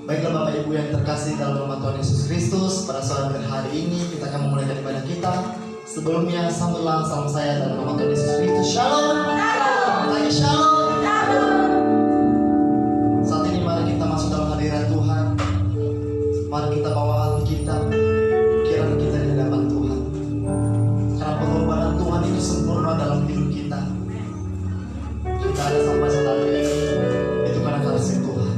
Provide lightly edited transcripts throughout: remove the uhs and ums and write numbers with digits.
Baiklah Bapak Ibu yang terkasih dalam nama Tuhan Yesus Kristus, pada sore hari ini kita akan memulai ibadah kita. Sebelumnya sambutlah salam saya dalam nama Tuhan Yesus Kristus. Shalom. Lagi shalom. Saat ini mari kita masuk dalam hadirat Tuhan. Mari kita bawa Alkitab, pikiran kita di hadapan Tuhan. Karena pengorbanan Tuhan itu sempurna dalam hidup kita. Kita ada sampai saat ini itu karena kasih Tuhan.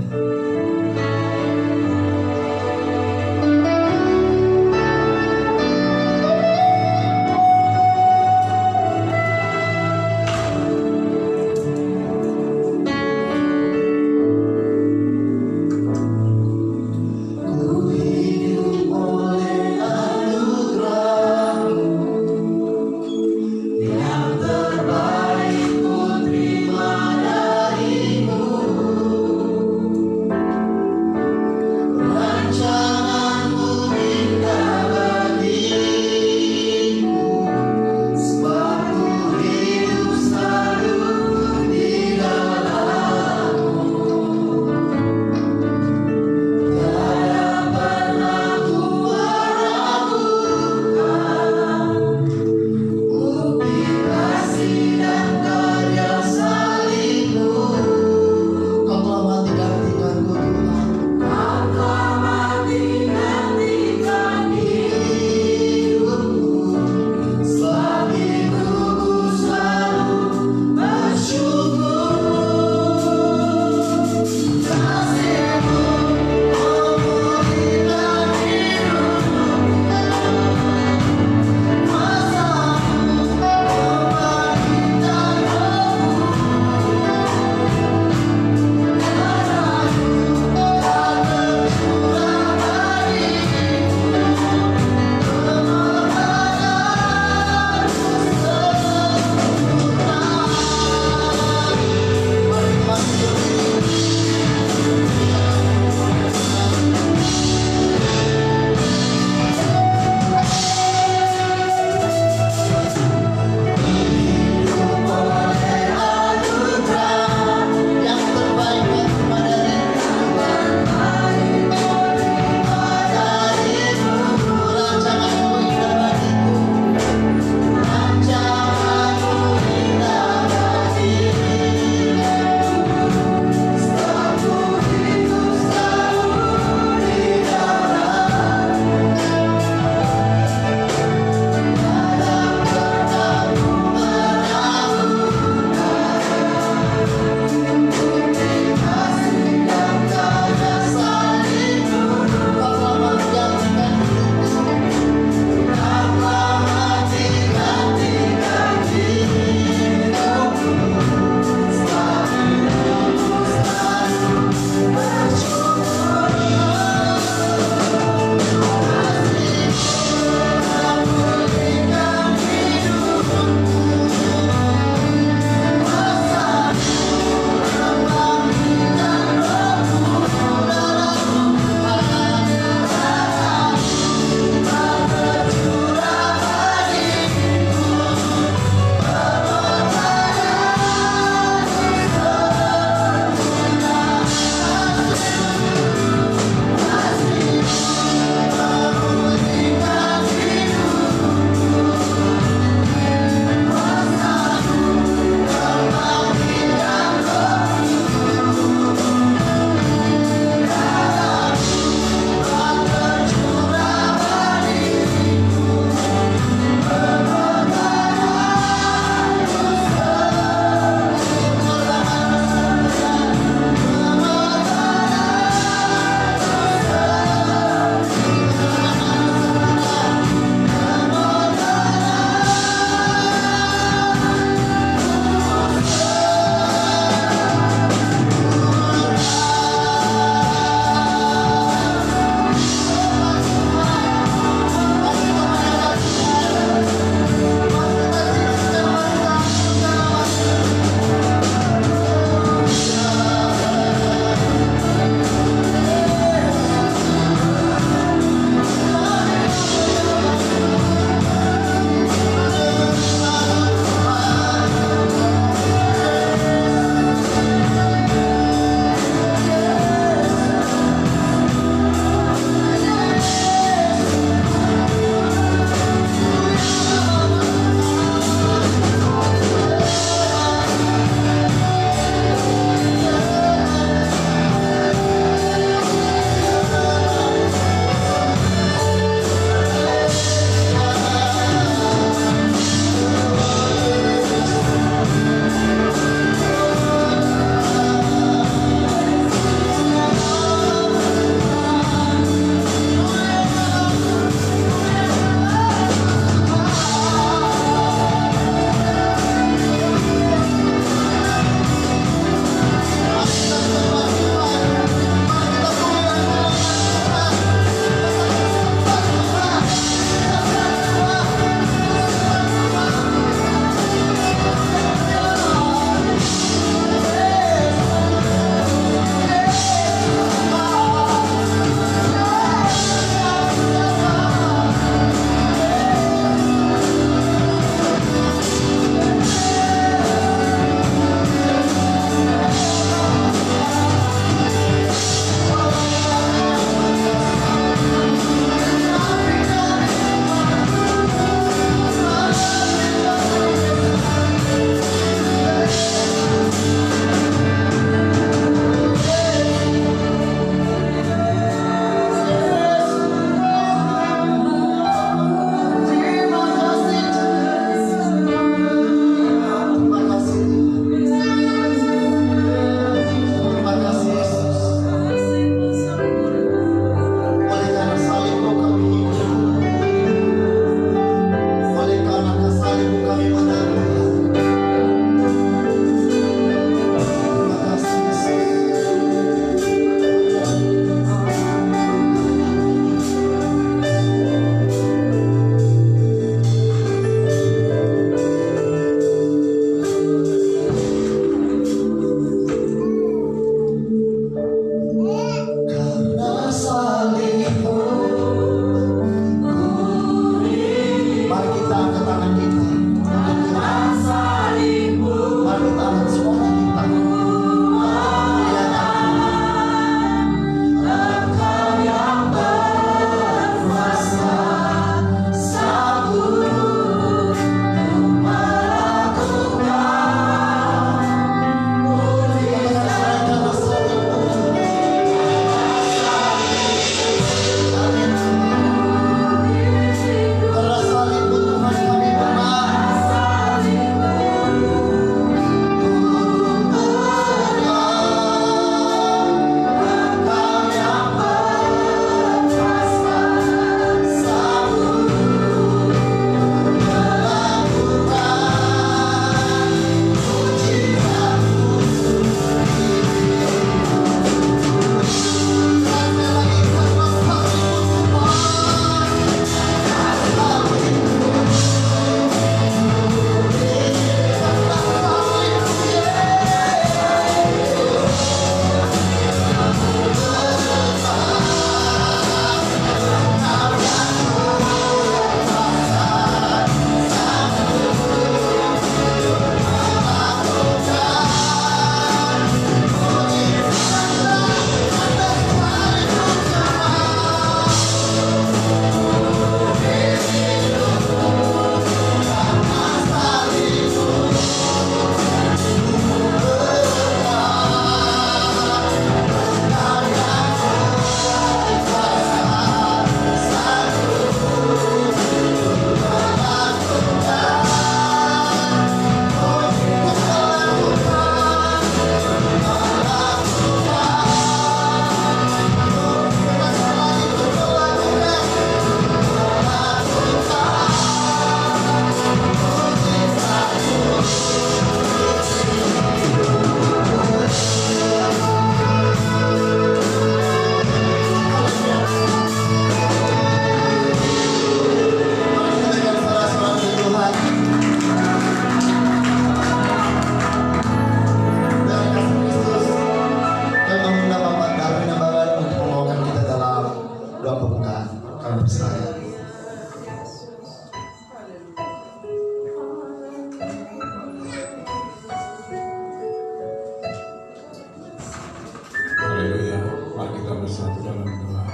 bersatu dalam doa.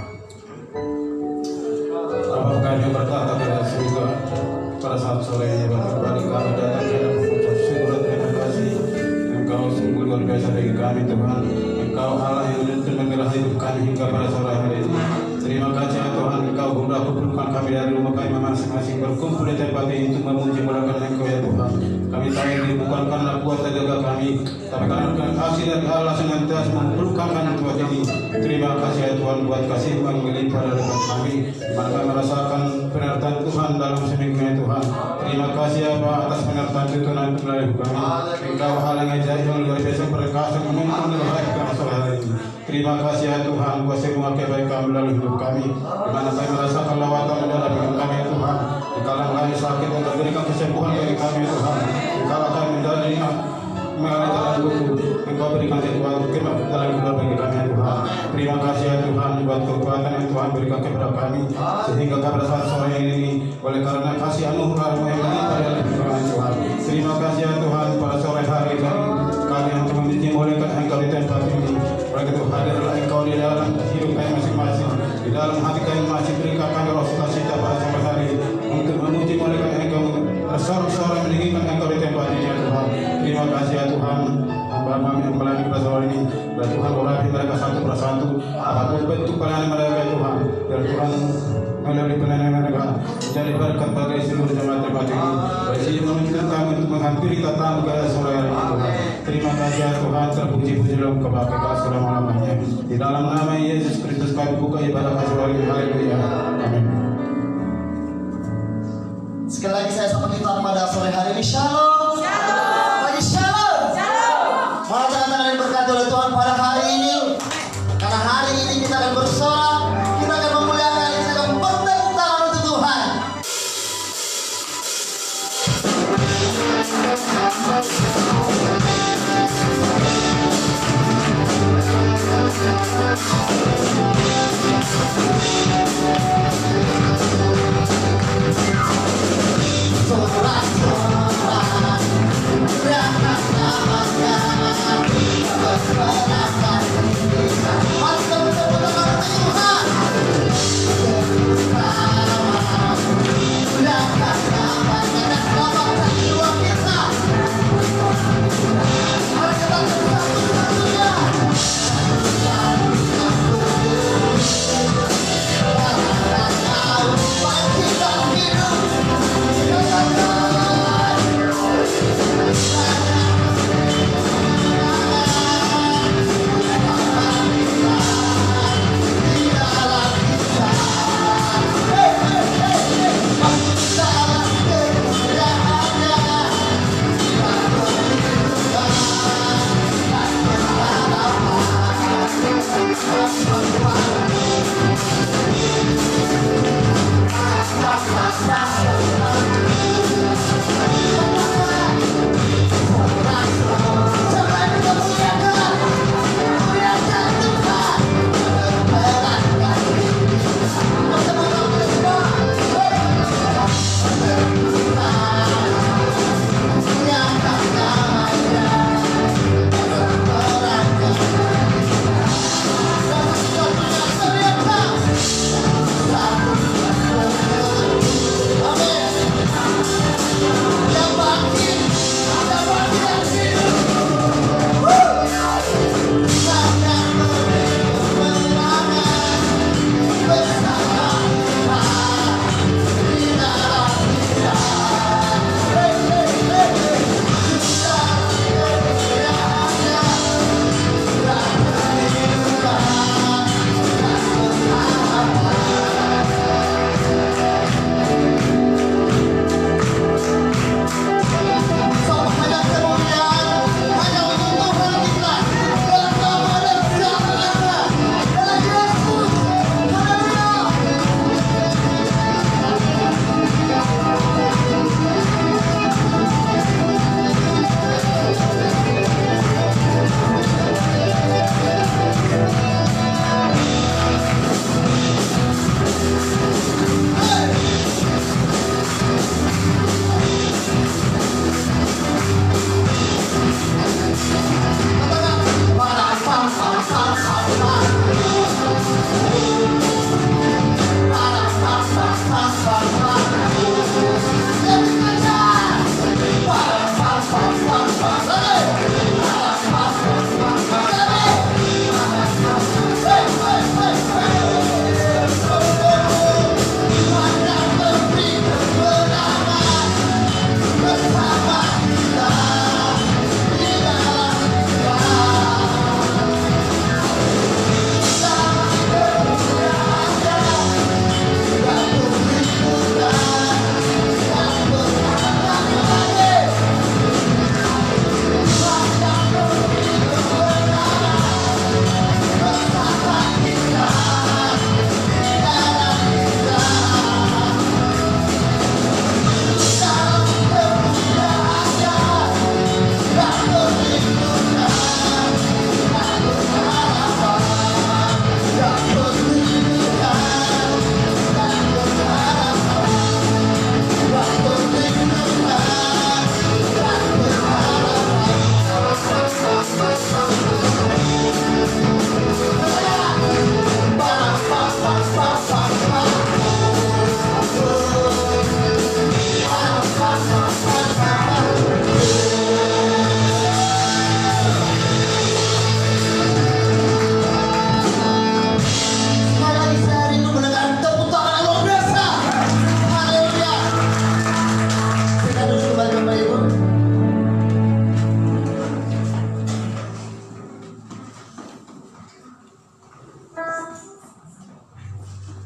Bapa kami berkata pada surga pada saat sore ini kembali kami datang ke dalam mengucap syukur dan terima kasih. Engkau sungguh luar biasa bagi kami Tuhan. Engkau Allah yang memelihara hidup kami hingga pada sore hari ini. Terima kasih ya Tuhan, Engkau sudah kumpulkan kami dari rumah kami masing-masing berkumpul di tempat ini untuk memuji mulakan Engkau ya Tuhan. Kami tahu ini bukan karena kuat tenaga kami, tapi karena kasih dari Allah senantiasa mengumpulkan kami Tuhan ini. Terima kasih ya Tuhan buat kasih yang melimpah dari kami. Mana kami merasakan penyertaan Tuhan dalam seminggu ini Tuhan. Terima kasih ya Pak atas penyertaan Tuhan melalui kami. Engkau hal yang ajaib yang luar biasa berkasih menuntun baik kami sore hari ini. Terima kasih ya Tuhan buat semua kebaikan kami melalui hidup kami. Di mana kami merasakan lawatan dalam hidup kami ya Tuhan. Dikala kami sakit untuk berikan kesembuhan bagi kami ya Tuhan. Dikala kami mengalami jalan buntu, Engkau berikan Tuhan firman dalam hidup bagi kami ya Tuhan. Terima kasih ya Tuhan buat kekuatan yang Tuhan berikan kepada kami sehingga pada saat sore ini oleh karena kasih anugerah-Mu yang melimpah dalam hidup kami Tuhan. Terima kasih ya Tuhan pada sore hari ini kami yang Tuhan dimulaikan Engkau di tempat ini. Begitu hadirlah Engkau di dalam hidup kami masing-masing, di dalam hati kami masih berikan kami roh sukacita pada sore hari untuk memuji mulaikan Engkau bersorak-sorak meninggikan Engkau di tempat ini ya Tuhan. Terima kasih ya Tuhan. Hamba kami yang melayani pada sore ini, dan Tuhan urapi mereka satu persatu apapun bentuk pelayanan mereka ya Tuhan. Dan Tuhan melalui pelayanan mereka menjadi berkat bagi seluruh jemaat tempat ini. Bagi menuntun kami untuk menghampiri tatamu pada sore hari ini Tuhan. Terima kasih ya Tuhan, terpuji-puji dalam kebahagiaan selama-lamanya. Di dalam nama Yesus Kristus kami buka ibadah kasih hari ini. Haleluya. Amin. Sekali lagi saya sapa kita pada sore hari ini. Shalom. Bagi shalom. Malah jangan yang berkati oleh Tuhan pada hari ini. Karena hari ini kita akan bersorak, kita akan memuliakan, kita akan bertepuk tangan untuk Tuhan.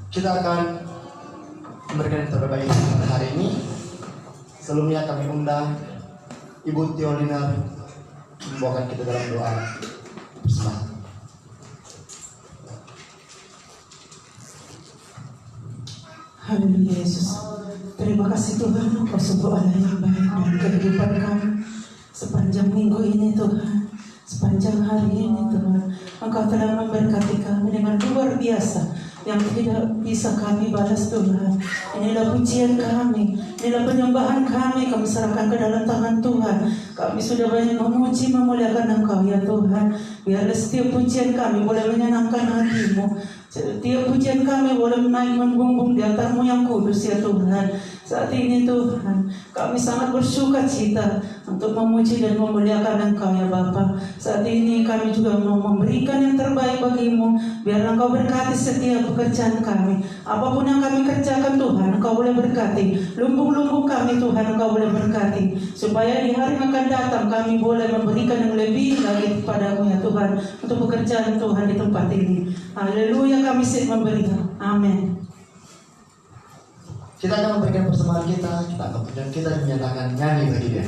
Kita akan memberikan yang terbaik pada hari ini. Sebelumnya kami undang Ibu Teolina membawakan kita dalam doa bersama. Haleluya Yesus. Terima kasih Tuhan, Engkau sungguh Allah yang baik dalam kehidupan kami sepanjang minggu ini Tuhan, sepanjang hari ini Tuhan. Engkau telah memberkati kami dengan luar biasa yang tidak bisa kami balas Tuhan. Inilah pujian kami, inilah penyembahan kami serahkan ke dalam tangan Tuhan. Kami sudah banyak memuji, memuliakan Engkau ya Tuhan. Biarlah setiap pujian kami boleh menyenangkan hatimu. Setiap pujian kami boleh menaik membumbung di altar-Mu yang kudus ya Tuhan. Saat ini Tuhan, kami sangat bersuka cita untuk memuji dan memuliakan Engkau ya Bapa. Saat ini kami juga mau memberikan yang terbaik bagi-Mu. Biar Engkau berkati setiap pekerjaan kami. Apapun yang kami kerjakan Tuhan, Engkau boleh berkati. Lumbung-lumbung kami Tuhan, Engkau boleh berkati. Supaya di hari yang akan datang kami boleh memberikan yang lebih lagi kepada-Mu ya Tuhan. Untuk pekerjaan Tuhan di tempat ini. Haleluya, kami siap memberikan. Amin. Kita akan memberikan persembahan kita akan pujian kita dan menyatakan nyanyi bagi Dia.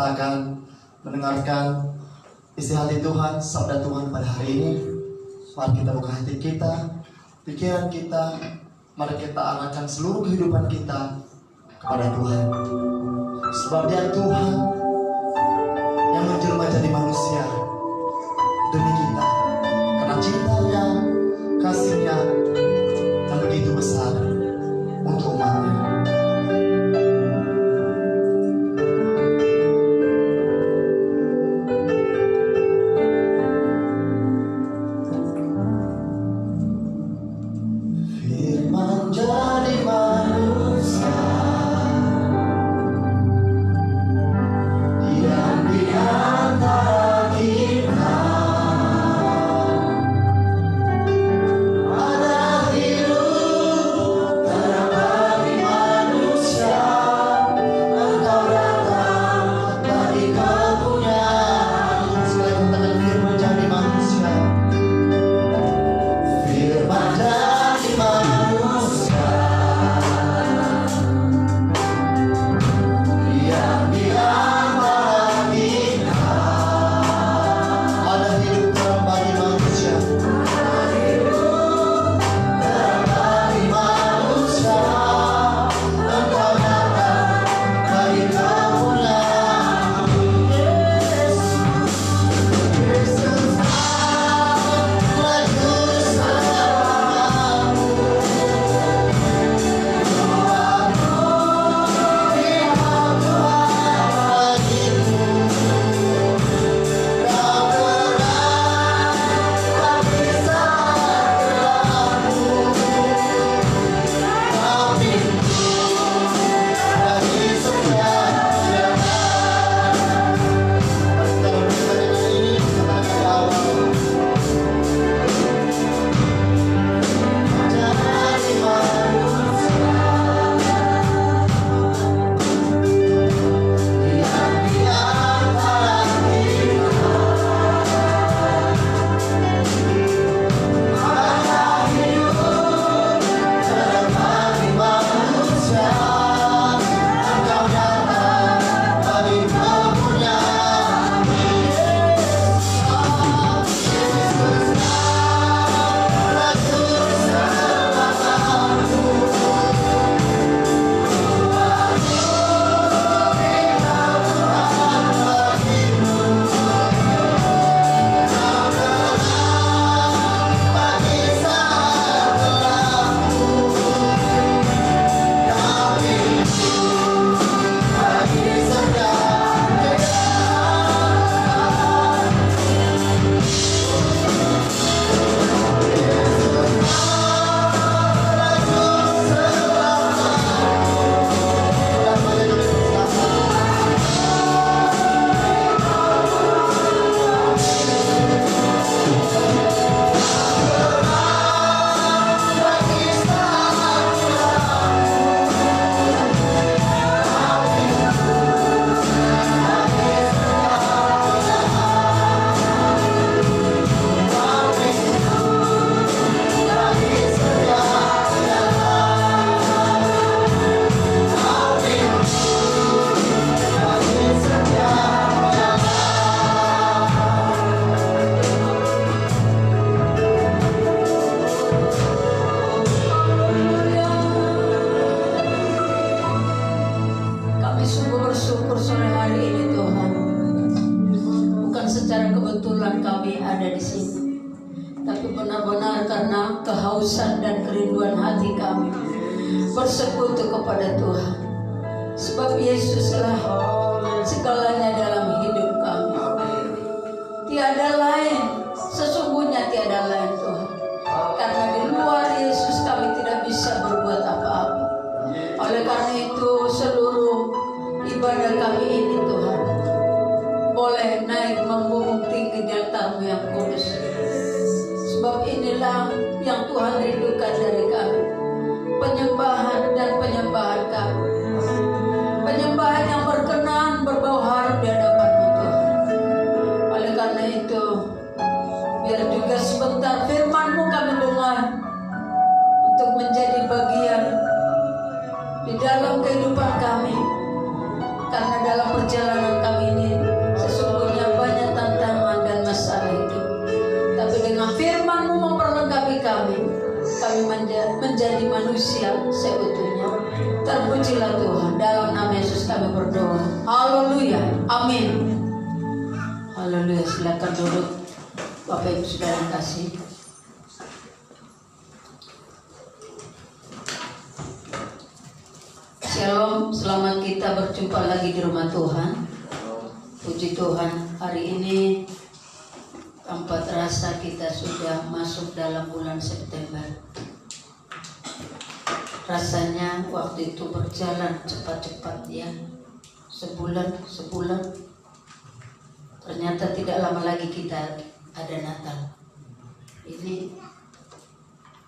kita akan mendengarkan isi hati Tuhan, sabda Tuhan pada hari ini. Mari kita buka hati kita, pikiran kita, mari kita arahkan seluruh kehidupan kita kepada Tuhan. Sebab Dia Tuhan yang menjelma jadi manusia demi kita, karena cintanya, kasihnya yang begitu besar untuk umatnya. Firman jadi manusia, diam di antara kita. Ada hidup dalam bagi manusia, Engkau datang dari kepunyaan. Sekali katakan firman jadi manusia. Firman jadi manusia, diam di antara kita. Ada hidup dalam bagi manusia, dalam bagi manusia. Engkau datang dari kepunyaan. Yesus, Allah Juru Selamat. Kami sungguh bersyukur sore hari ini Tuhan. Bukan secara kebetulan kami ada di sini, tapi benar-benar karena kehausan dan kerinduan hati kami bersekutu kepada Tuhan. Sebab Yesuslah segalanya dalam hidup kami. Tiada lain, sesungguhnya tiada lain Tuhan. Karena di luar Yesus kami tidak bisa berbuat apa-apa. Oleh karena itu seluruh ibadah kami ini Tuhan boleh naik membumbung tinggi di altar-Mu yang kudus. Sebab inilah yang Tuhan rindukan dari kami, penyembahan dan penyembahan kami, penyembahan yang berkenan berbau harum di hadapan-Mu Tuhan. Oleh karena itu biar juga sebentar firman-Mu kami dengar untuk menjadi bagian di dalam kehidupan kami. Karena dalam perjalanan kami ini manusia seutuhnya. Terpujilah Tuhan. Dalam nama Yesus kami berdoa. Haleluya. Amin. Haleluya. Silakan duduk Bapak Ibu Saudara yang kasih. Shalom, selamat kita berjumpa lagi di rumah Tuhan. Puji Tuhan, hari ini tanpa terasa kita sudah masuk dalam bulan September. Rasanya waktu itu berjalan cepat-cepat ya. Sebulan. Ternyata tidak lama lagi kita ada Natal. Ini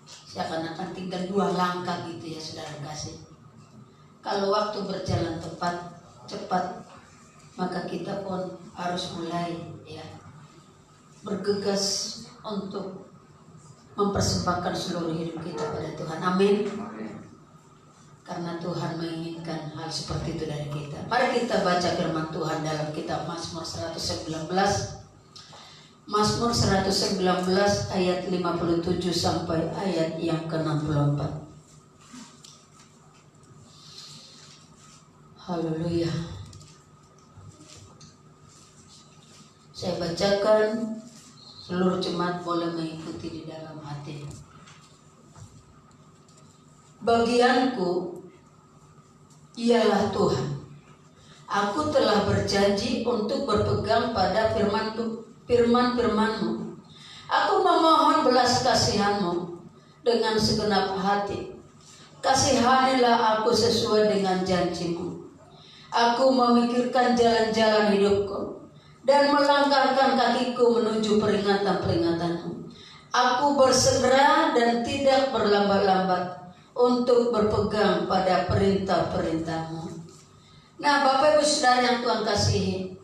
seakan-akan tinggal 2 langkah gitu ya saudara kasih. Kalau waktu berjalan cepat, maka kita pun harus mulai ya bergegas untuk mempersembahkan seluruh hidup kita pada Tuhan. Amin. Karena Tuhan menginginkan hal seperti itu dari kita. Mari kita baca firman Tuhan dalam kitab Mazmur 119. Mazmur 119 ayat 57 sampai ayat yang ke-64. Haleluya. Saya bacakan, seluruh jemaat boleh mengikuti di dalam hati. Bagianku ialah Tuhan. Aku telah berjanji untuk berpegang pada firman-Firman-Mu. Aku memohon belas kasihan-Mu dengan segenap hati. Kasihanilah aku sesuai dengan janji-Mu. Aku memikirkan jalan-jalan hidupku dan melangkahkan kakiku menuju peringatan-peringatan-Mu. Aku bersegera dan tidak berlambat-lambat untuk berpegang pada perintah-perintah-Mu. Nah, Bapak Ibu Saudara yang Tuhan kasihi,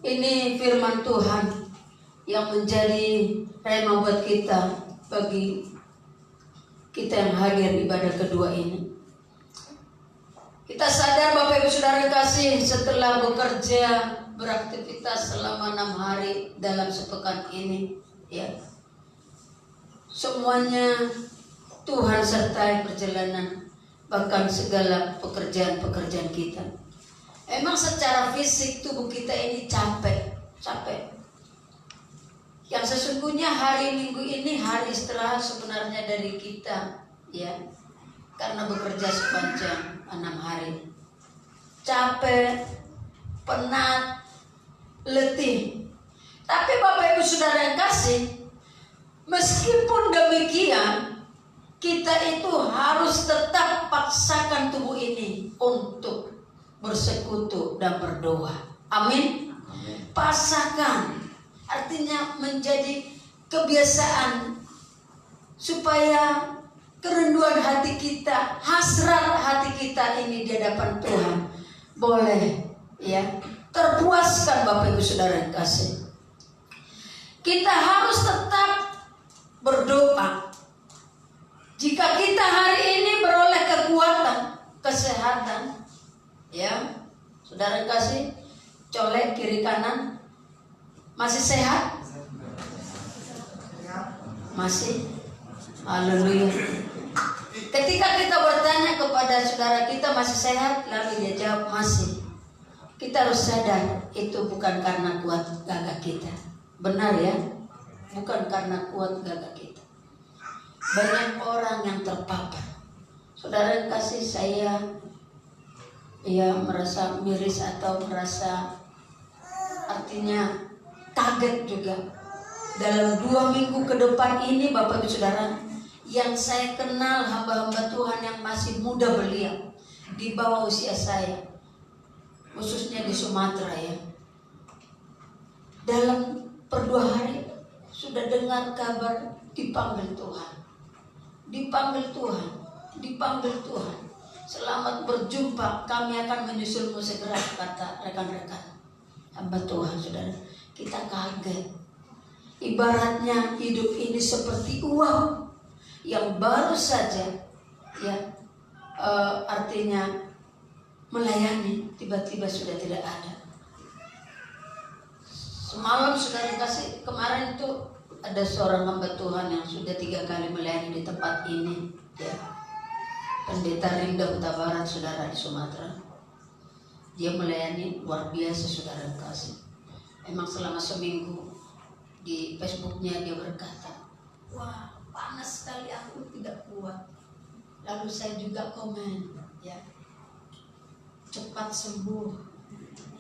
ini firman Tuhan yang menjadi rema buat kita, bagi kita yang hadir ibadah kedua ini. Kita sadar Bapak Ibu Saudara yang kasih, setelah bekerja beraktivitas selama 6 hari dalam sepekan ini ya, semuanya Tuhan sertai perjalanan, bahkan segala pekerjaan-pekerjaan kita. Emang secara fisik tubuh kita ini capek. Yang sesungguhnya hari Minggu ini hari istirahat sebenarnya dari kita ya, karena bekerja sepanjang 6 hari. Capek, penat, letih. Tapi Bapak Ibu Saudara yang kasih, meskipun demikian, kita itu harus tetap paksakan tubuh ini untuk bersekutu dan berdoa. Amin. Paksakan, artinya menjadi kebiasaan supaya kerinduan hati kita, hasrat hati kita ini di hadapan Tuhan boleh ya terpuaskan. Bapak Ibu Saudara yang kasih, kita harus tetap berdoa. Jika kita hari ini beroleh kekuatan, kesehatan, ya, saudara kasih, colek kiri kanan, masih sehat? Masih? Haleluya. Ketika kita bertanya kepada saudara kita masih sehat, lalu dia jawab masih. Kita harus sadar itu bukan karena kuat gagah kita. Benar ya? Bukan karena kuat gagah kita. Banyak orang yang terpapar. Saudara yang kasih, saya merasa miris atau merasa artinya kaget juga. Dalam 2 minggu ke depan ini Bapak Ibu Saudara, yang saya kenal hamba-hamba Tuhan yang masih muda belia, di bawah usia saya, khususnya di Sumatera ya, dalam per 2 hari sudah dengar kabar dipanggil Tuhan. Dipanggil Tuhan. Selamat berjumpa, kami akan menyusulmu segera, kata rekan-rekan hamba Tuhan. Saudara, kita kaget. Ibaratnya hidup ini seperti uang yang baru saja ya artinya melayani, tiba-tiba sudah tidak ada. Semalam saudara kasih, kemarin itu ada seorang hamba Tuhan yang sudah 3 kali melayani di tempat ini ya. Pendeta Rinda Huta Barat, saudara, di Sumatera. Dia melayani luar biasa, saudara kasih. Emang selama seminggu di Facebooknya dia berkata, wah panas sekali, aku tidak kuat. Lalu saya juga komen, ya, cepat sembuh,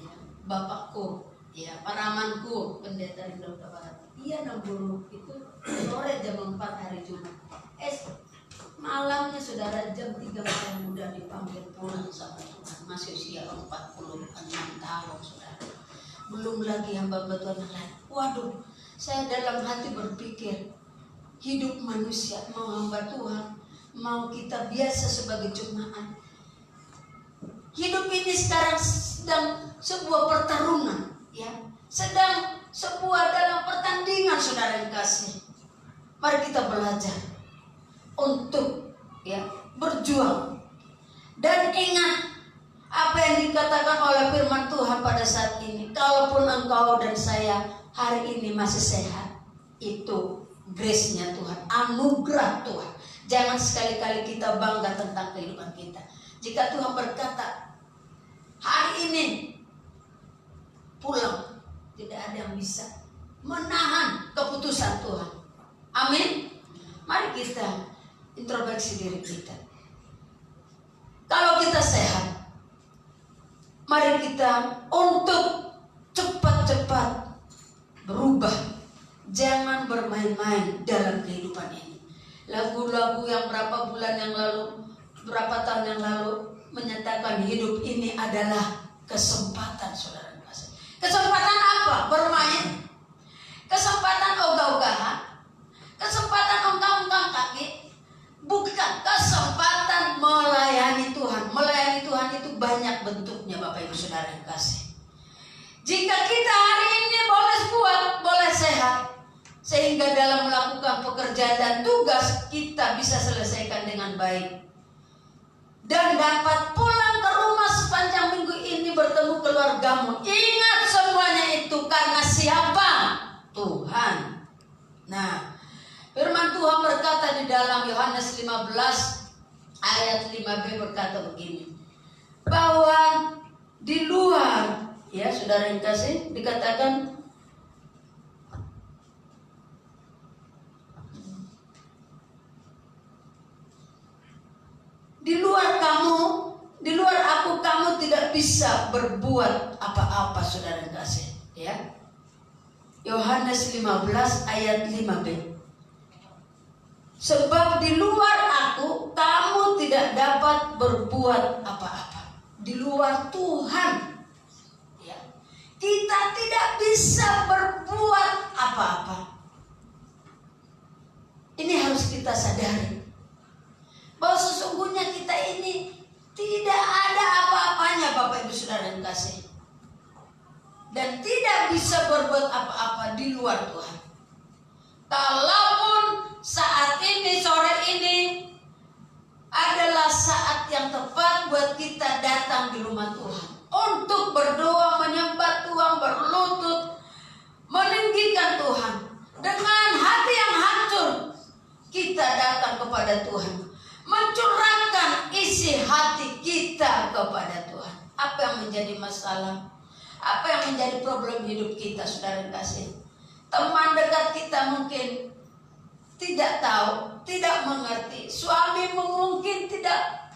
ya, Bapakku, ya, paramanku, Pendeta Rinda Huta Barat. Iya, 60 itu sore jam 4 hari Jumat. Malamnya saudara jam 3 malam muda dipanggil pulang sama Tuhan. Masih usia 46 tahun, saudara. Belum lagi hamba Tuhan yang lain. Waduh, saya dalam hati berpikir, hidup manusia, mau hamba Tuhan, mau kita biasa sebagai jemaat, hidup ini sekarang sedang sebuah pertarungan, ya, sedang sebuah dalam pertandingan, saudara yang kasih. Mari kita belajar untuk, ya, berjuang dan ingat apa yang dikatakan oleh firman Tuhan pada saat ini. Kalaupun engkau dan saya hari ini masih sehat, itu grace-nya Tuhan, anugerah Tuhan. Jangan sekali-kali kita bangga tentang kehidupan kita. Jika Tuhan berkata hari ini pulang, tidak ada yang bisa menahan keputusan Tuhan. Amin. Mari kita introspeksi diri kita. Kalau kita sehat, mari kita untuk cepat-cepat berubah. Jangan bermain-main dalam kehidupan ini. Lagu-lagu yang berapa bulan yang lalu, berapa tahun yang lalu menyatakan hidup ini adalah kesempatan, saudara kasih. Kesempatan apa? Bermain. Kesempatan ogah-ogahan. Kesempatan ongkang-ongkang kaki. Bukan, kesempatan melayani Tuhan. Melayani Tuhan itu banyak bentuknya, Bapak Ibu Saudara yang kasih. Jika kita hari ini boleh kuat, boleh sehat, sehingga dalam melakukan pekerjaan dan tugas kita bisa selesaikan dengan baik, dan dapat pulang ke rumah sepanjang minggu ini bertemu keluargamu. Ingat semuanya itu karena siapa? Tuhan. Nah, firman Tuhan berkata di dalam Yohanes 15 ayat 5b berkata begini, bahwa di luar, ya saudara yang kasih, dikatakan di luar kamu, di luar aku, kamu tidak bisa berbuat apa-apa, saudara yang kasih, ya. Yohanes 15 ayat 5b. Sebab di luar aku, kamu tidak dapat berbuat apa-apa. Di luar Tuhan, ya, kita tidak bisa berbuat apa-apa. Ini harus kita sadari, bahwa sesungguhnya kita ini tidak ada apa-apanya, Bapak Ibu Saudara yang kasih, dan tidak bisa berbuat apa-apa di luar Tuhan. Kalaupun saat ini, sore ini adalah saat yang tepat buat kita datang di rumah Tuhan untuk berdoa, menyembah Tuhan, berlutut, meninggikan Tuhan dengan hati yang hancur. Kita datang kepada Tuhan, mencurahkan isi hati kita kepada Tuhan. Apa yang menjadi masalah? Apa yang menjadi problem hidup kita, saudara kasih? Teman dekat kita mungkin tidak tahu, tidak mengerti. Suami mungkin tidak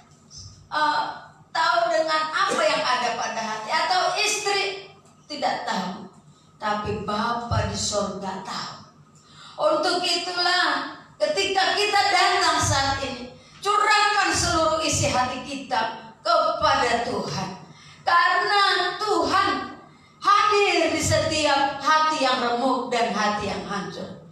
tahu dengan apa yang ada pada hati, atau istri tidak tahu. Tapi Bapa di sorga tahu. Untuk itulah ketika kita datang saat ini, curahkan seluruh isi hati kita kepada Tuhan. Karena Tuhan hadir di setiap hati yang remuk dan hati yang hancur.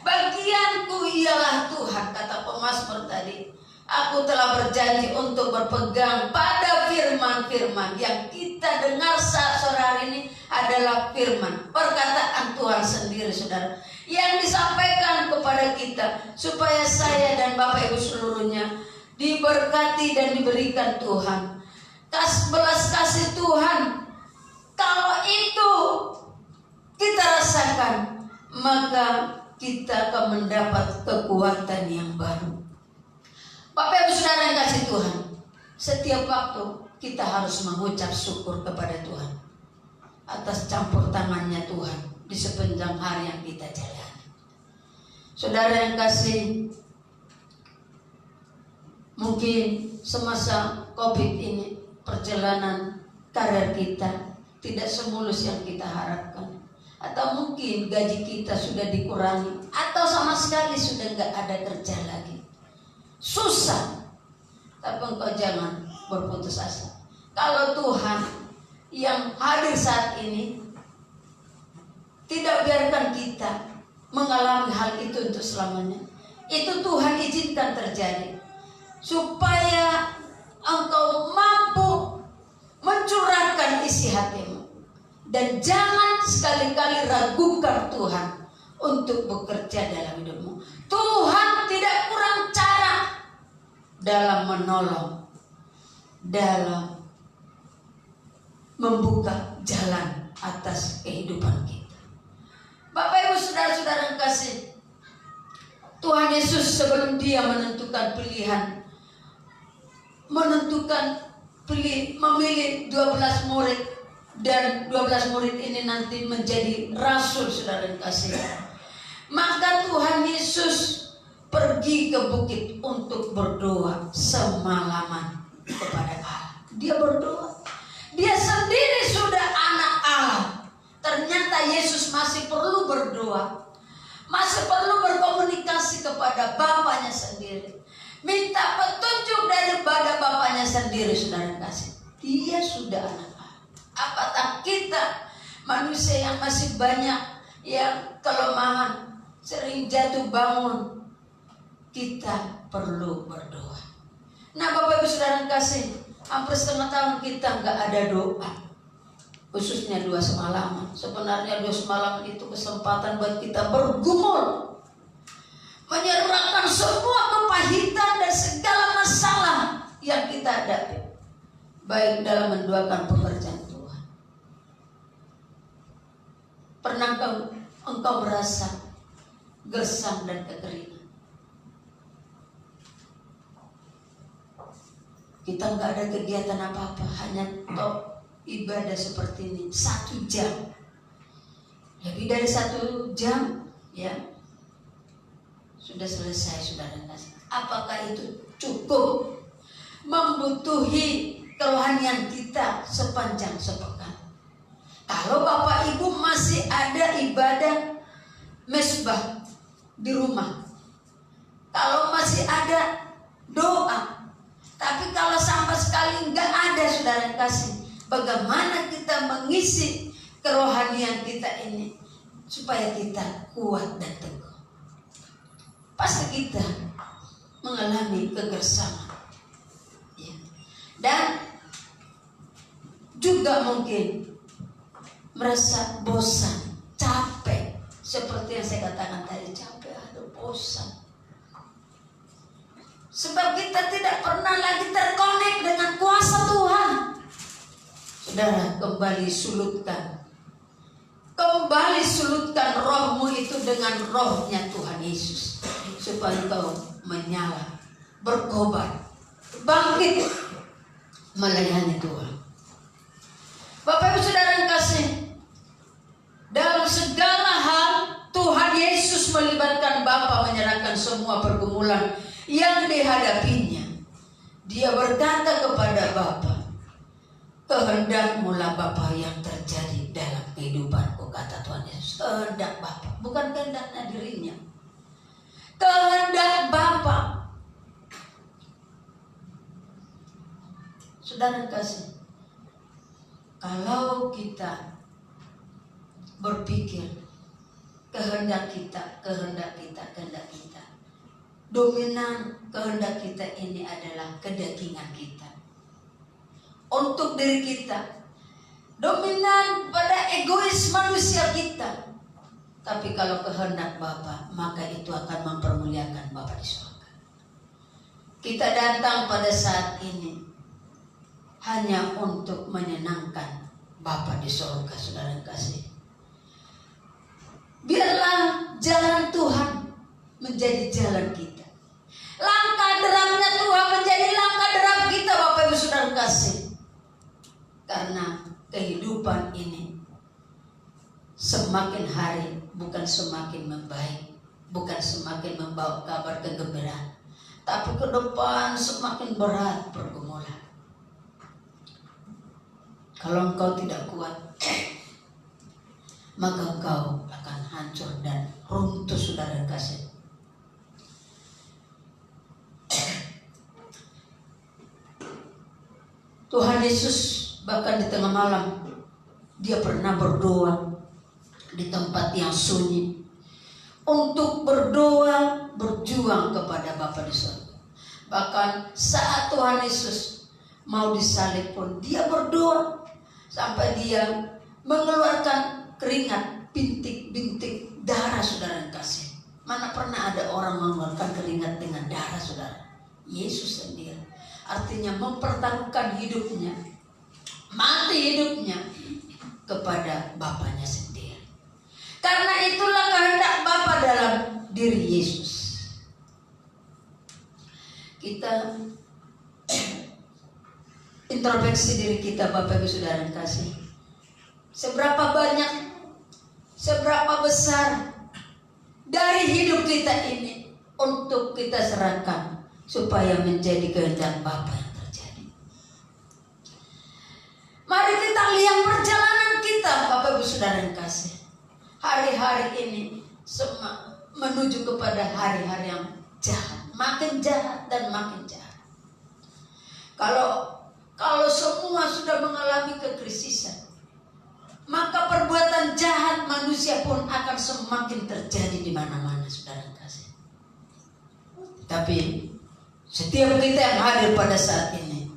Bagianku ialah Tuhan, kata pemazmur tadi. Aku telah berjanji untuk berpegang pada firman-firman yang kita dengar saat sore hari ini adalah firman, perkataan Tuhan sendiri, saudara, yang disampaikan kepada kita supaya saya dan Bapak Ibu seluruhnya diberkati dan diberikan Tuhan. Belas kasih Tuhan, kalau itu kita rasakan, maka kita akan mendapat kekuatan yang baru. Bapak Ibu Saudara yang kasih Tuhan, setiap waktu kita harus mengucap syukur kepada Tuhan atas campur tangannya Tuhan di sepanjang hari yang kita jalani. Saudara yang kasih, mungkin semasa COVID ini perjalanan karir kita tidak semulus yang kita harapkan, atau mungkin gaji kita sudah dikurangi, atau sama sekali sudah nggak ada kerja lagi. Susah, tapi engkau jangan berputus asa. Kalau Tuhan yang hadir saat ini tidak biarkan kita mengalami hal itu untuk selamanya, itu Tuhan izinkan terjadi supaya engkau mampu mencurahkan isi hatimu, dan jangan sekali-kali ragukan Tuhan untuk bekerja dalam hidupmu. Tuhan tidak kurang cara dalam menolong, dalam membuka jalan atas kehidupan kita. Bapak Ibu Saudara-saudara yang kasih, Tuhan Yesus sebelum dia menentukan pilihan, memilih 12 murid, dan 12 murid ini nanti menjadi rasul, saudara yang kasih. Maka Tuhan Yesus pergi ke bukit untuk berdoa semalaman kepada Allah. Dia berdoa. Dia sendiri sudah anak Allah. Ternyata Yesus masih perlu berdoa, masih perlu berkomunikasi kepada Bapanya sendiri, minta petunjuk daripada Bapanya sendiri, saudara kasih. Dia sudah anak Allah. Apatah kita manusia yang masih banyak yang kelemahan, sering jatuh bangun, kita perlu berdoa. Nah Bapak Ibu Saudara kasih, hampir setengah tahun kita nggak ada doa, khususnya 2 semalaman. Sebenarnya 2 semalaman itu kesempatan buat kita bergumul, menyerahkan semua kepahitan dan segala masalah yang kita hadapi, baik dalam mendoakan pekerjaan Tuhan. Pernahkah engkau merasa gersang dan kekeringan? Kita nggak ada kegiatan apa-apa, hanya ibadah seperti ini 1 jam, lebih dari 1 jam, ya sudah selesai, saudara kasih. Apakah itu cukup membutuhi kerohanian kita sepanjang sepekan? Kalau Bapak Ibu masih ada ibadah mesbah di rumah, kalau masih ada doa, tapi kalau sama sekali nggak ada, saudara kasih, bagaimana kita mengisi kerohanian kita ini supaya kita kuat dan teguh? Pasti kita mengalami kegersangan, ya. Dan juga mungkin merasa bosan, capek, seperti yang saya katakan tadi, capek, aduh bosan. Sebab kita tidak pernah lagi terkonek dengan kuasa Tuhan. Saudara, kembali sulutkan rohmu itu dengan rohnya Tuhan Yesus, supaya engkau menyala, berkobar, bangkit, melayani Tuhan. Bapak Ibu Saudara yang kasih, dalam segala hal Tuhan Yesus melibatkan Bapa, menyerahkan semua pergumulan yang dihadapinya. Dia berkata kepada Bapa, kehendakmu-lah Bapa yang terjadi dalam kehidupanku, kata Tuhan Yesus. Kehendak Bapa, bukan kehendaknya dirinya. Kehendak Bapa. Saudara kasih, kalau kita berpikir kehendak kita, dominan kehendak kita ini adalah kedagingan kita, untuk diri kita, dominan pada egois manusia kita. Tapi kalau kehendak Bapa, maka itu akan mempermuliakan Bapa di surga. Kita datang pada saat ini hanya untuk menyenangkan Bapa di surga, saudara kasih. Biarlah jalan Tuhan menjadi jalan kita. Langkah derangnya Tuhan Karena kehidupan ini semakin hari bukan semakin membaik, bukan semakin membawa kabar kegembiraan, tapi ke depan semakin berat pergumulan. Kalau engkau tidak kuat, maka engkau akan hancur dan runtuh, saudara kasih. Tuhan Yesus bahkan di tengah malam dia pernah berdoa di tempat yang sunyi untuk berdoa, berjuang kepada Bapa di surga. Bahkan saat Tuhan Yesus mau disalib pun dia berdoa sampai dia mengeluarkan keringat, bintik-bintik darah, saudara yang kasih. Mana pernah ada orang mengeluarkan keringat dengan darah, saudara? Yesus sendiri. Artinya mempertaruhkan hidupnya, mati hidupnya kepada Bapanya sendiri. Karena itulah kehendak Bapa dalam diri Yesus. Kita introspeksi diri kita, Bapak Ibu Saudara yang kasih. Seberapa banyak, seberapa besar dari hidup kita ini untuk kita serahkan supaya menjadi kehendak Bapa yang terjadi. Mari kita lihat perjalanan kita, Bapak Ibu Saudara yang kasih. Hari-hari ini menuju kepada hari-hari yang jahat, makin jahat dan makin jahat. Kalau semua sudah mengalami kekrisisan, maka perbuatan jahat manusia pun akan semakin terjadi di mana-mana, saudara kasih. Tapi setiap kita yang hadir pada saat ini,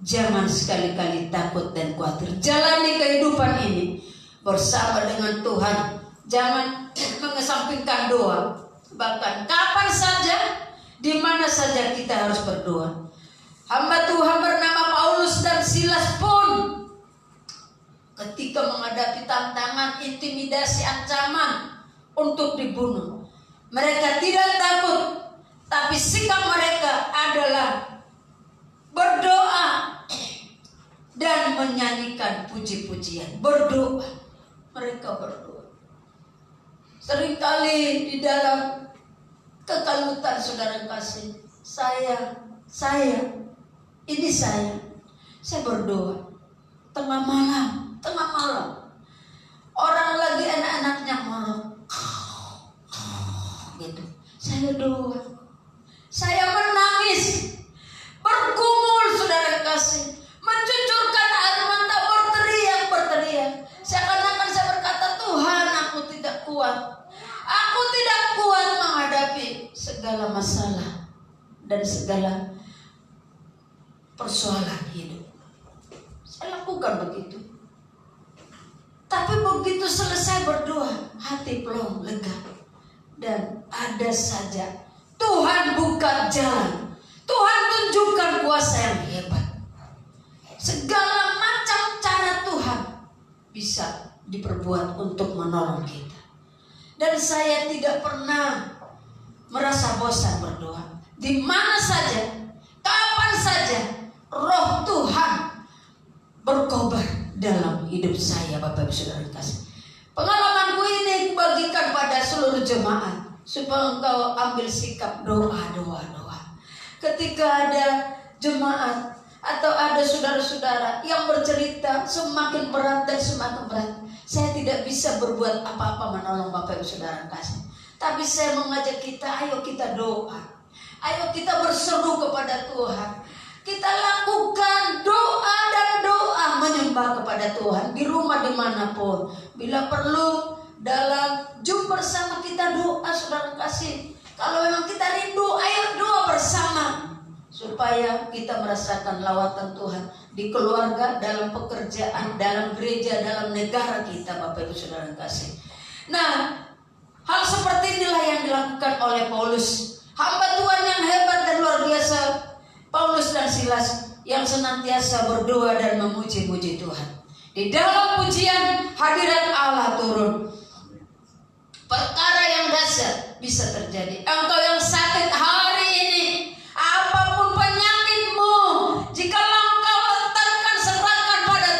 jangan sekali-kali takut dan khawatir. Jalani kehidupan ini bersama dengan Tuhan. Jangan mengesampingkan doa. Bahkan kapan saja, di mana saja kita harus berdoa. Hamba Tuhan bernama Paulus dan Silas pun ketika menghadapi tantangan, intimidasi, ancaman untuk dibunuh, mereka tidak takut, tapi sikap mereka adalah berdoa dan menyanyikan puji-pujian. Berdoa, mereka berdoa. Seringkali di dalam kekalutan, saudara kasih, saya berdoa tengah malam, orang lagi anak-anaknya marah, gitu. Saya doa, saya menangis, bergumul, saudara kasih, mencucurkan air mata, berteriak. Seakan-akan saya berkata, Tuhan, aku tidak kuat menghadapi segala masalah dan segala persoalan hidup. Saya lakukan begitu. Tapi begitu selesai berdoa, hati plong, lega. Dan ada saja Tuhan buka jalan, Tuhan tunjukkan kuasa yang hebat. Segala macam cara Tuhan bisa diperbuat untuk menolong kita. Dan saya tidak pernah merasa bosan berdoa. Di mana saja, kapan saja, Roh Tuhan berkobar dalam hidup saya, Bapak Ibu Saudara kasih. Pengalamanku ini bagikan pada seluruh jemaat supaya engkau ambil sikap doa. Ketika ada jemaat atau ada saudara-saudara yang bercerita semakin berat, saya tidak bisa berbuat apa-apa menolong Bapak Ibu Saudara kasih. Tapi saya mengajak kita, ayo kita doa. Ayo kita berseru kepada Tuhan. Kita lakukan doa menyembah kepada Tuhan di rumah dimanapun. Bila perlu dalam Zoom bersama kita doa, saudara kasih. Kalau memang kita rindu, ayo doa bersama supaya kita merasakan lawatan Tuhan di keluarga, dalam pekerjaan, dalam gereja, dalam negara kita, Bapak Ibu Saudara kasih. Nah, hal seperti inilah yang dilakukan oleh Paulus, hamba Tuhan yang hebat dan luar biasa, Paulus dan Silas, yang senantiasa berdoa dan memuji-muji Tuhan. Di dalam pujian, hadirat Allah turun. Perkara yang dahsyat bisa terjadi. Engkau yang sakit hari ini, apapun penyakitmu, jika engkau letakkan, serahkan pada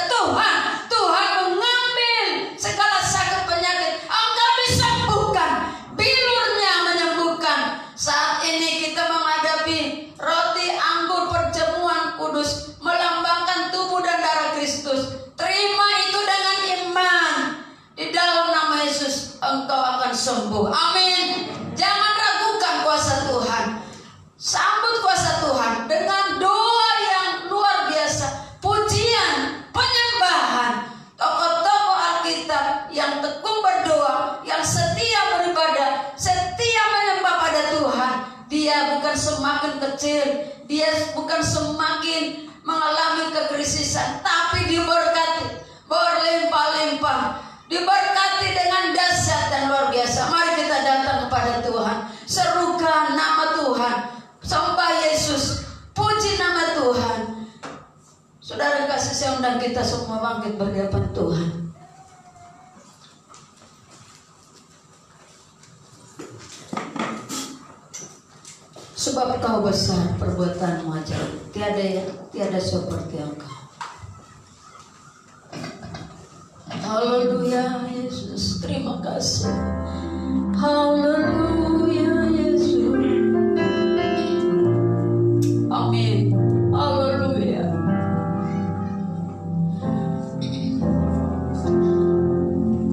akan sembuh. Amin. Jangan ragukan kuasa Tuhan. Sambut kuasa Tuhan dengan doa yang luar biasa, pujian, penyembahan. Tokoh-tokoh Alkitab yang tekun berdoa, yang setia beribadah, setia menyembah pada Tuhan, dia bukan semakin kecil, dia bukan semakin mengalami kekrisisan, tapi diberkati berlimpah-limpah, diberkati dengan dahsyat dan luar biasa. Mari kita datang kepada Tuhan, serukan nama Tuhan, sembah Yesus, puji nama Tuhan. Saudara kasih, saya undang kita semua bangkit berhadapan Tuhan. Sebab Kau besar, perbuatanmu ajaib, tiada seperti Engkau. Haleluya Yesus, terima kasih. Haleluya Yesus. Amin. Haleluya.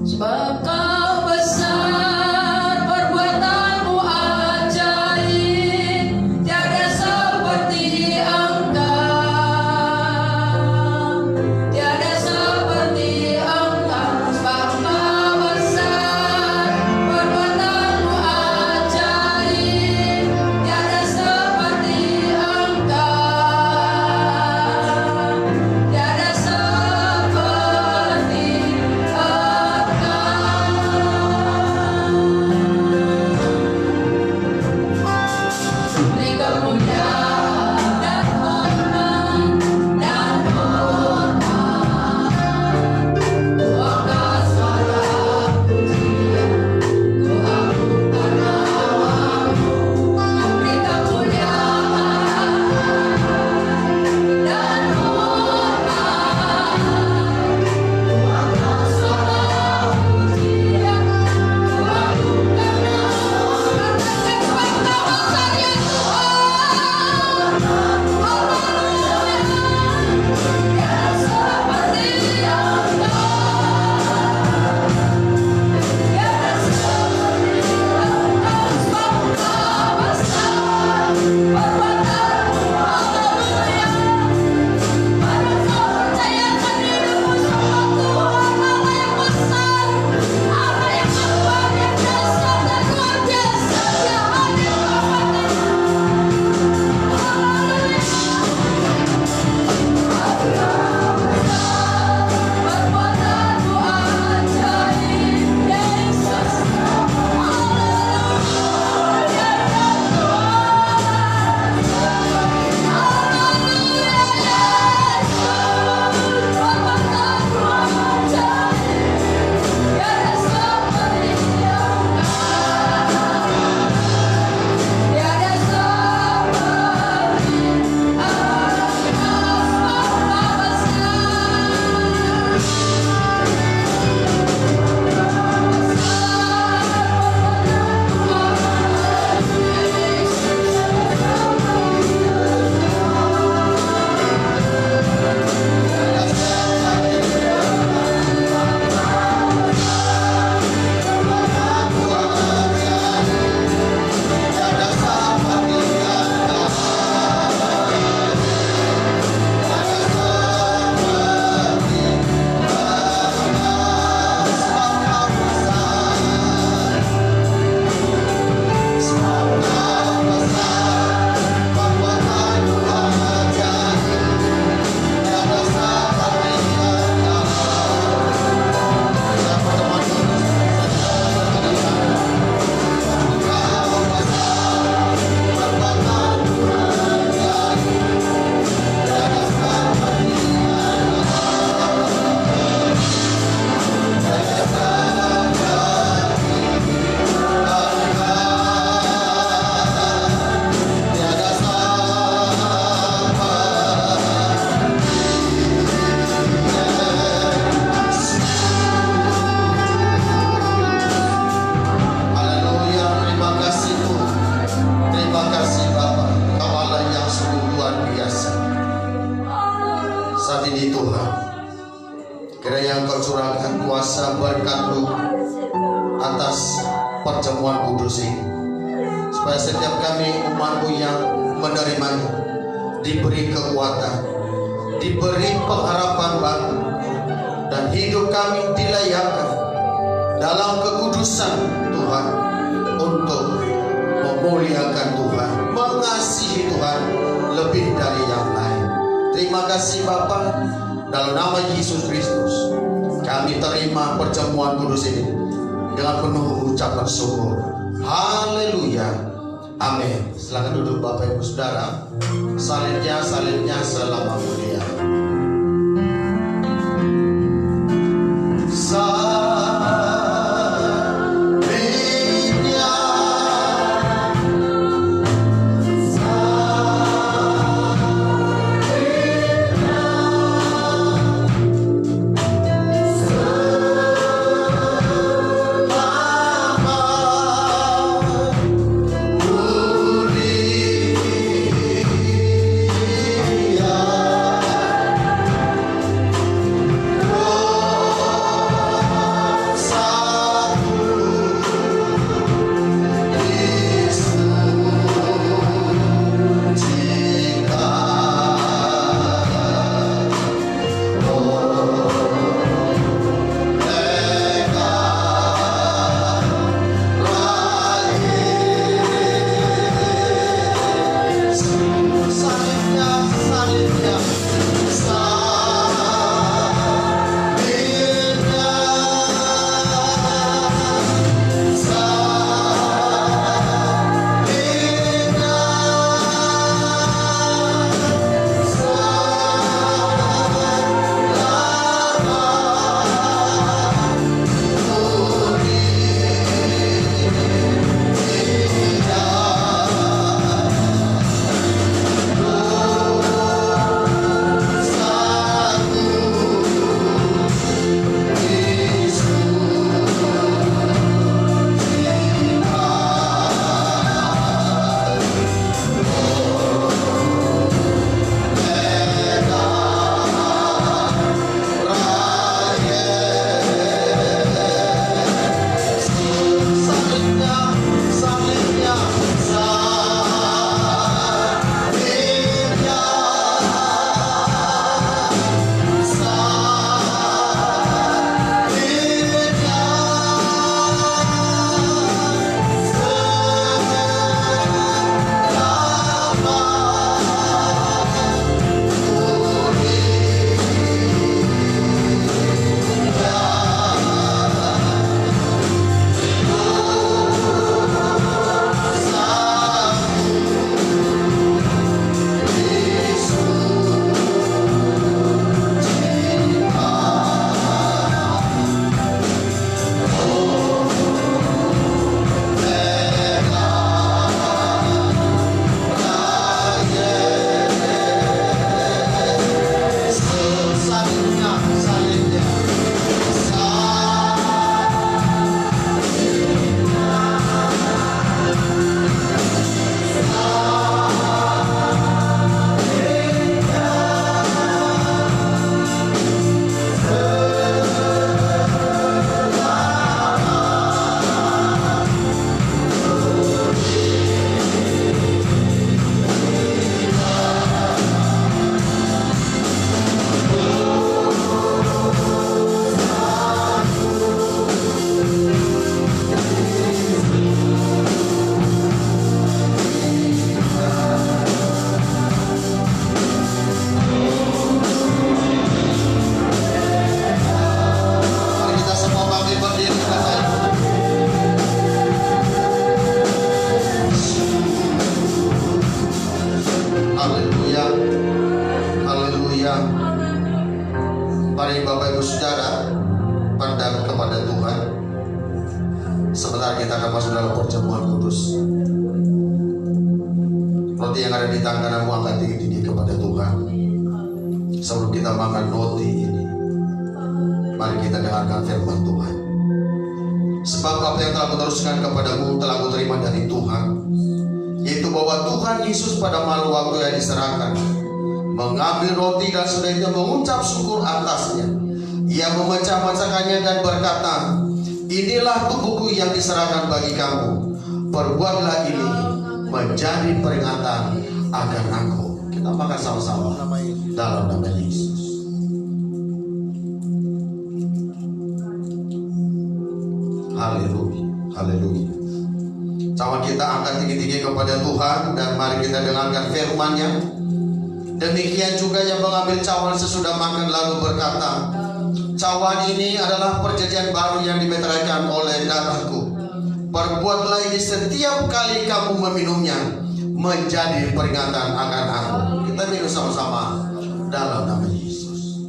Sebab Kau besar, perbuatanmu ajaib, tiada seperti Engkau, tiada seperti Engkau. Sebab Kau besar, perbuatanmu ajaib, tiada seperti Engkau, tiada seperti Beri kemuliaan dan hormat dan hormat, ku angkat suara pujian, ku agungkan namamu. Beri kemuliaan dan hormat, ku angkat suara pujian, ku agungkan namamu. Katakan sebab Kau besar ya Tuhan. Haleluya. Tiada seperti Engkau, tiada seperti Engkau. Sebab Kau besar, perbuatanmu haleluya. Pada kau percayakan hidupmu sama Tuhan, Allah yang besar, Allah yang luar yang dahsyat dan luar biasa. Dia hadir perbuatanmu ajaib, Yesus. Haleluya ya Tuhan. Haleluya Yesus. Perbuatanmu ajaib, tiada seperti Engkau, tiada seperti Haleluya, terima kasih Tuhan. Terima kasih Bapa, Kau Allah yang sungguh luar biasa. Saat ini Tuhan, kiranya Engkau curahkan kuasa berkat-Mu atas perjamuan kudus ini, supaya setiap kami umat-Mu yang menerimanya diberi kekuatan, diberi pengharapan baru, dan hidup kami dilayakkan dalam kekudusan Tuhan untuk memuliakan Tuhan, mengasihi Tuhan lebih dari yang lain. Terima kasih Bapa, dalam nama Yesus Kristus kami terima perjamuan kudus ini dengan penuh ucapan syukur. Haleluya, amin. Silakan duduk Bapak Ibu Saudara. Salinnya selama mulia. Mari Bapak Ibu Saudara pandang kepada Tuhan. Sebentar kita akan masuk dalam perjamuan kudus. Roti yang ada di tanganmu angkat tinggi-tinggi kepada Tuhan. Sebelum kita makan roti ini, mari kita dengarkan firman Tuhan. Sebab apa yang telah kuteruskan kepadamu telah kuterima dari Tuhan, yaitu bahwa Tuhan Yesus pada malam waktu yang diserahkan mengambil roti dan sudah itu mengucap syukur atasnya. Ia memecah-mecahkannya dan berkata, Inilah buku yang diserahkan bagi kamu. Perbuatlah ini menjadi peringatan akan aku. Kita makan sama-sama dalam nama Yesus. Haleluya, haleluya. Coba kita angkat tinggi-tinggi kepada Tuhan dan mari kita dengarkan firman-Nya. Demikian juga yang mengambil cawan sesudah makan lalu berkata, cawan ini adalah perjanjian baru yang dimeteraikan oleh darahku. Perbuatlah ini setiap kali kamu meminumnya menjadi peringatan akan aku. Kita minum sama-sama dalam nama Yesus.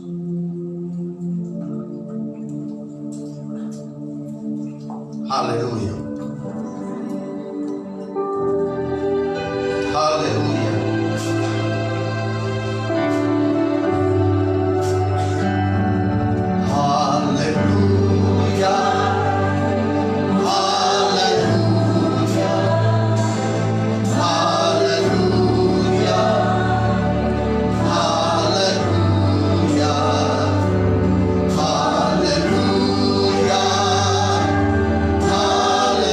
Haleluya. Haleluya. Haleluya. Haleluya. Haleluya. Haleluya. Haleluya. Haleluya.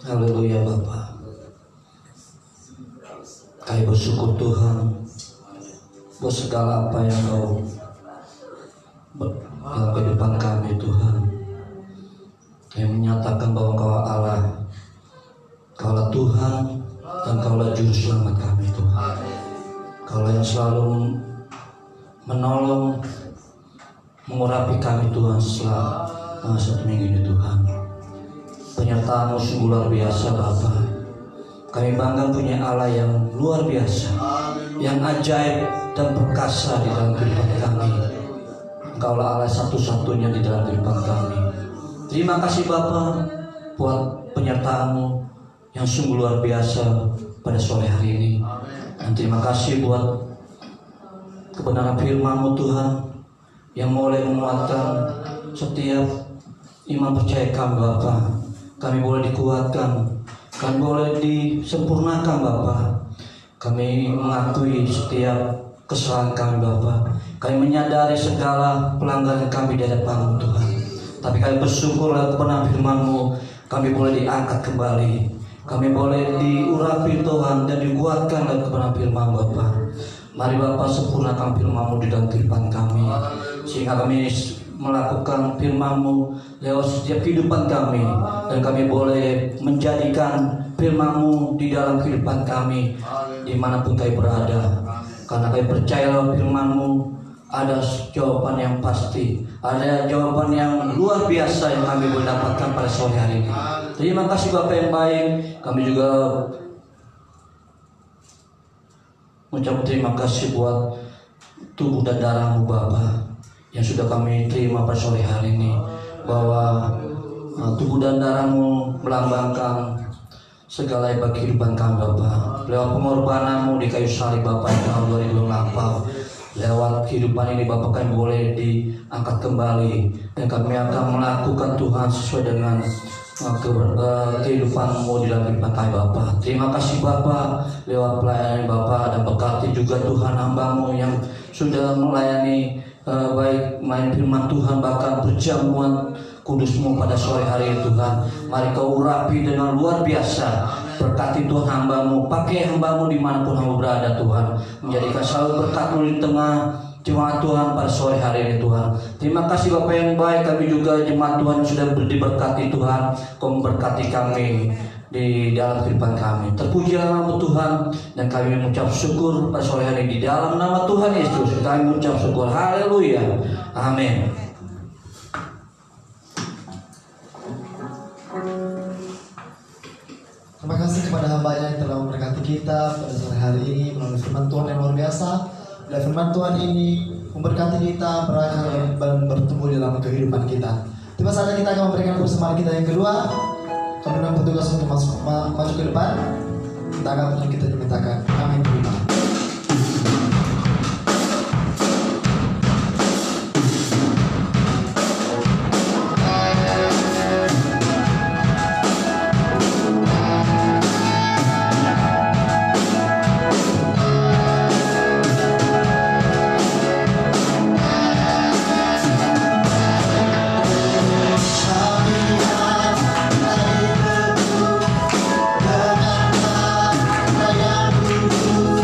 Haleluya Bapa. Kami bersyukur Tuhan buat segala apa yang Kau dalam kehidupan kami Tuhan. Kami menyatakan bahwa Kau Allah, Kaulah Tuhan dan Kaulah Juru Selamat kami Tuhan. Kaulah yang selalu menolong, mengurapi kami Tuhan selama 1 minggu ini Tuhan. Penyertaan-Mu sungguh luar biasa Bapa. Kami bangga punya Allah yang luar biasa, yang ajaib dan perkasa di dalam kehidupan kami. Engkaulah Allah satu-satunya di dalam kehidupan kami. Terima kasih Bapa buat penyertaan-Mu yang sungguh luar biasa pada sore hari ini. Dan terima kasih buat kebenaran firman-Mu Tuhan yang mulai menguatkan setiap iman percaya kami Bapa. Kami boleh dikuatkan, kami boleh disempurnakan Bapa. Kami mengakui setiap kesalahan kami Bapa. Kami menyadari segala pelanggaran kami di hadapan-Mu Tuhan. Tapi kami bersyukur lewat kebenaran firman-Mu, kami boleh diangkat kembali. Kami boleh diurapi Tuhan dan dikuatkan lewat kebenaran firman Bapa. Mari Bapa sempurnakan firman-Mu di dalam kehidupan kami, sehingga kami melakukan firman-Mu lewat setiap kehidupan kami, dan kami boleh menjadikan firman-Mu di dalam kehidupan kami dimanapun kami berada. Karena kami percaya lewat firman-Mu ada jawaban yang pasti, ada jawaban yang luar biasa yang kami boleh dapatkan pada sore hari ini. Terima kasih Bapak yang baik. Kami juga mengucap terima kasih buat tubuh dan darah-Mu Bapa yang sudah kami terima pada sore hari ini, bahwa tubuh dan darah-Mu melambangkan segala hebat kehidupan kami Bapa. Lewat pengorbanan-Mu di kayu salib Bapa yang tahun 2000 lampau, lewat kehidupan ini Bapa kami boleh diangkat kembali, dan kami akan melakukan Tuhan sesuai dengan kehidupan-Mu di dalam kehidupan kami Bapa. Terima kasih Bapa lewat pelayanan Bapa, dan berkati juga Tuhan hamba-Mu yang sudah melayani baik main firman Tuhan, bahkan perjamuan kudus-Mu pada sore hari ini Tuhan. Mari Kau urapi dengan luar biasa. Berkati Tuhan hamba-Mu, pakai hamba-Mu dimanapun hamba berada Tuhan, menjadikan selalu berkat-Mu di tengah jemaat Tuhan pada sore hari ini Tuhan. Terima kasih Bapak yang baik. Kami juga jemaat Tuhan sudah diberkati Tuhan. Kau memberkati kami di dalam kehidupan kami. Terpujilah nama Tuhan, dan kami mengucap syukur pada sore hari ini di dalam nama Tuhan Yesus. Kami mengucap syukur. Haleluya. Amin. Terima kasih kepada hamba-Nya yang telah memberkati kita pada sore hari ini melalui firman Tuhan yang luar biasa. Dan firman Tuhan ini memberkati kita, berakar dan bertumbuh dalam kehidupan kita. Tiba saatnya kita akan memberikan persembahan kita yang kedua. Kami undang petugas untuk maju ke depan. Kita akan kita dimintakan. Amin. Terima. Dengan yang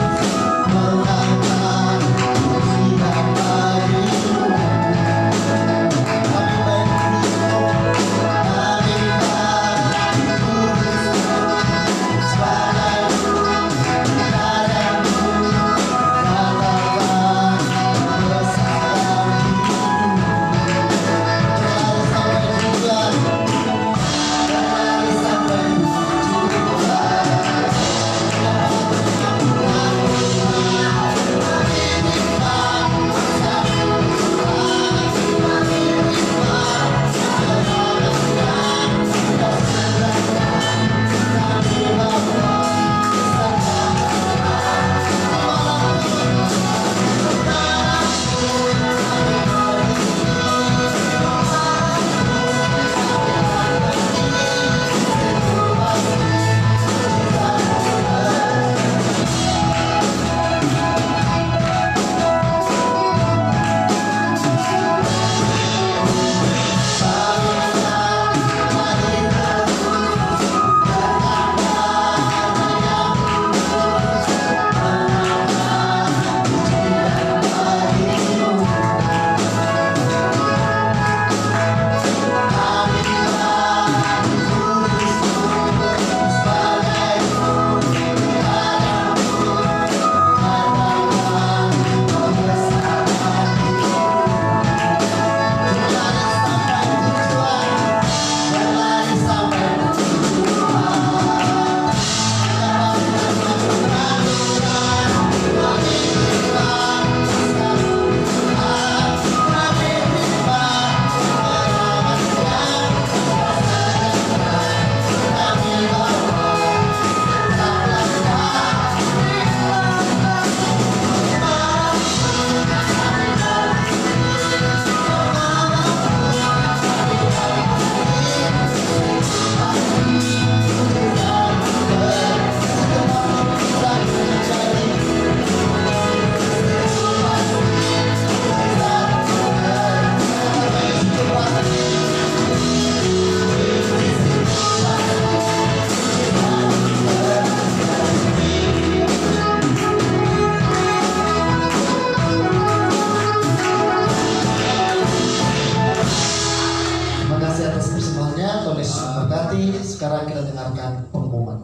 berkati. Sekarang kita dengarkan pengumuman.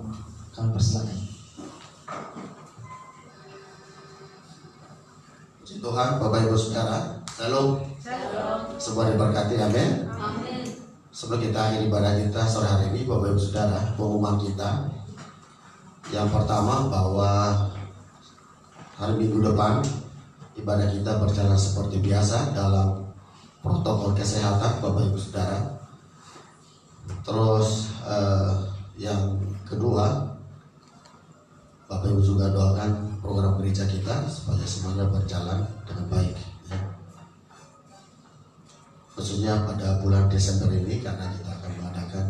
Kami persilakan. Puji Tuhan, Bapak Ibu Saudara, Shalom. Sebuah diberkati, amin. Sebelum kita akhiri ibadah kita sore hari ini, Bapak Ibu Saudara, pengumuman kita yang pertama bahwa hari Minggu depan ibadah kita berjalan seperti biasa dalam protokol kesehatan, Bapak Ibu Saudara. Terus yang kedua, Bapak Ibu juga doakan program gereja kita supaya semuanya berjalan dengan baik, ya. Khususnya pada bulan Desember ini karena kita akan mengadakan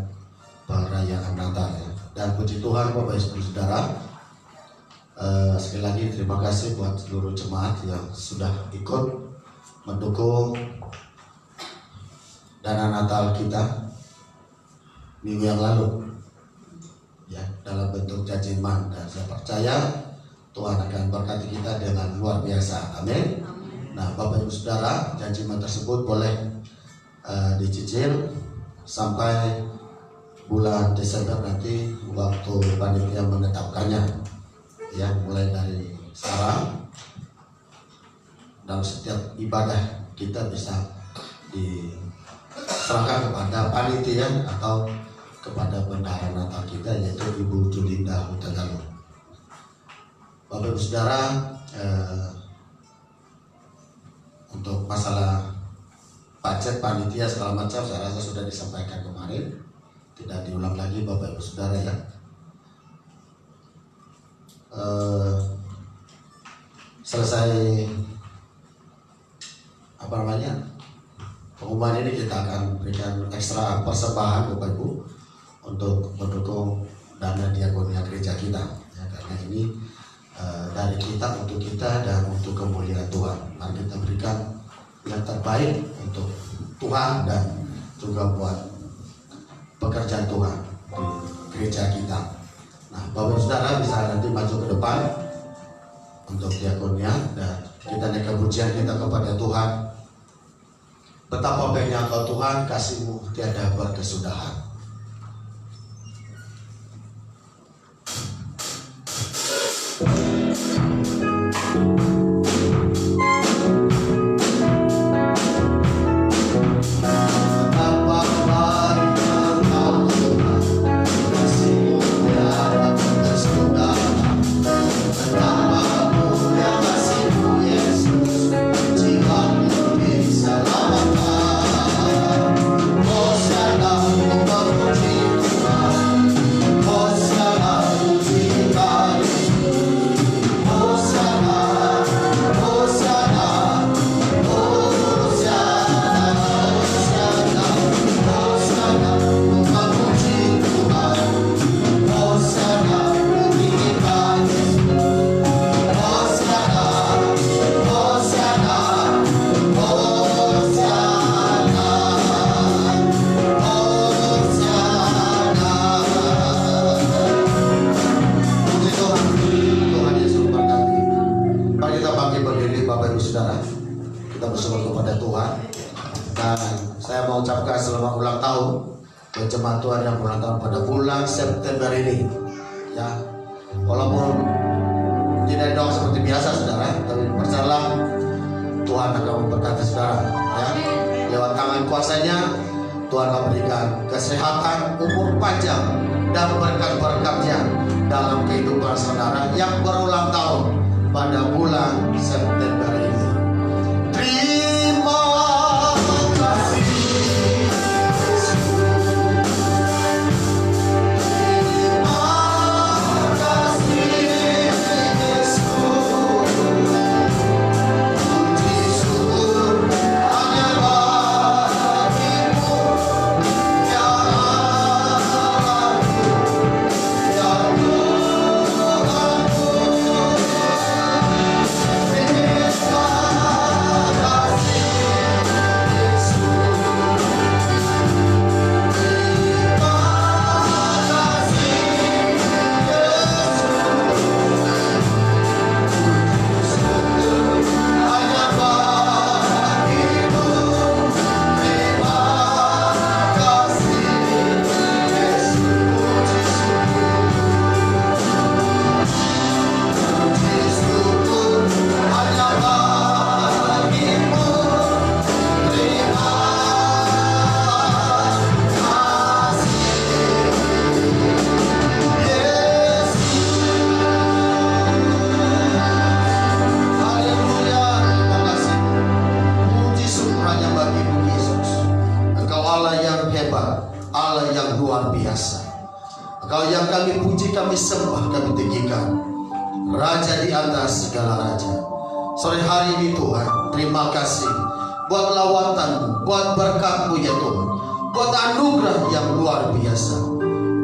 perayaan Natal, ya. Dan puji Tuhan Bapak Ibu Saudara, sekali lagi terima kasih buat seluruh jemaat yang sudah ikut mendukung dana Natal kita minggu yang lalu, ya, dalam bentuk jajiman, dan saya percaya Tuhan akan berkati kita dengan luar biasa, amin. Nah, Bapak Ibu Saudara, jajiman tersebut boleh dicicil sampai bulan Desember nanti waktu panitia menetapkannya, ya, mulai dari sekarang. Dalam setiap ibadah kita bisa diserahkan kepada panitia atau kepada bendahara Natal kita, yaitu Ibu Julinda Hutagalo. Bapak Ibu Saudara, untuk masalah budget panitia segala macam saya rasa sudah disampaikan kemarin, tidak diulang lagi Bapak Ibu Saudara, ya. Selesai pengumuman ini, kita akan berikan ekstra persembahan Bapak Ibu untuk mendukung dana diakonia gereja kita, ya, karena ini dari kita untuk kita dan untuk kemuliaan Tuhan. Mari kita berikan yang terbaik untuk Tuhan dan juga buat pekerjaan Tuhan di gereja kita. Nah, Bapak Saudara bisa nanti maju ke depan untuk diakonia dan kita naikkan pujian kita kepada Tuhan. Betapa baiknya Engkau Tuhan, kasih-Mu tiada berkesudahan. Jemaat Tuhan yang berulang tahun pada bulan September ini, ya, walaupun tidak doang seperti biasa saudara, tapi percayalah Tuhan akan memberkati saudara, ya, lewat tangan kuasanya Tuhan akan berikan kesehatan, umur panjang dan berkat-berkatnya dalam kehidupan saudara yang berulang tahun pada bulan September ini. Terima kasih. Yes, God. biasa. Engkau yang kami puji, kami sembah, kami tinggikan, Raja di atas segala raja. Sore hari ini Tuhan, terima kasih buat lawatan-Mu, buat berkat-Mu ya Tuhan, buat anugerah yang luar biasa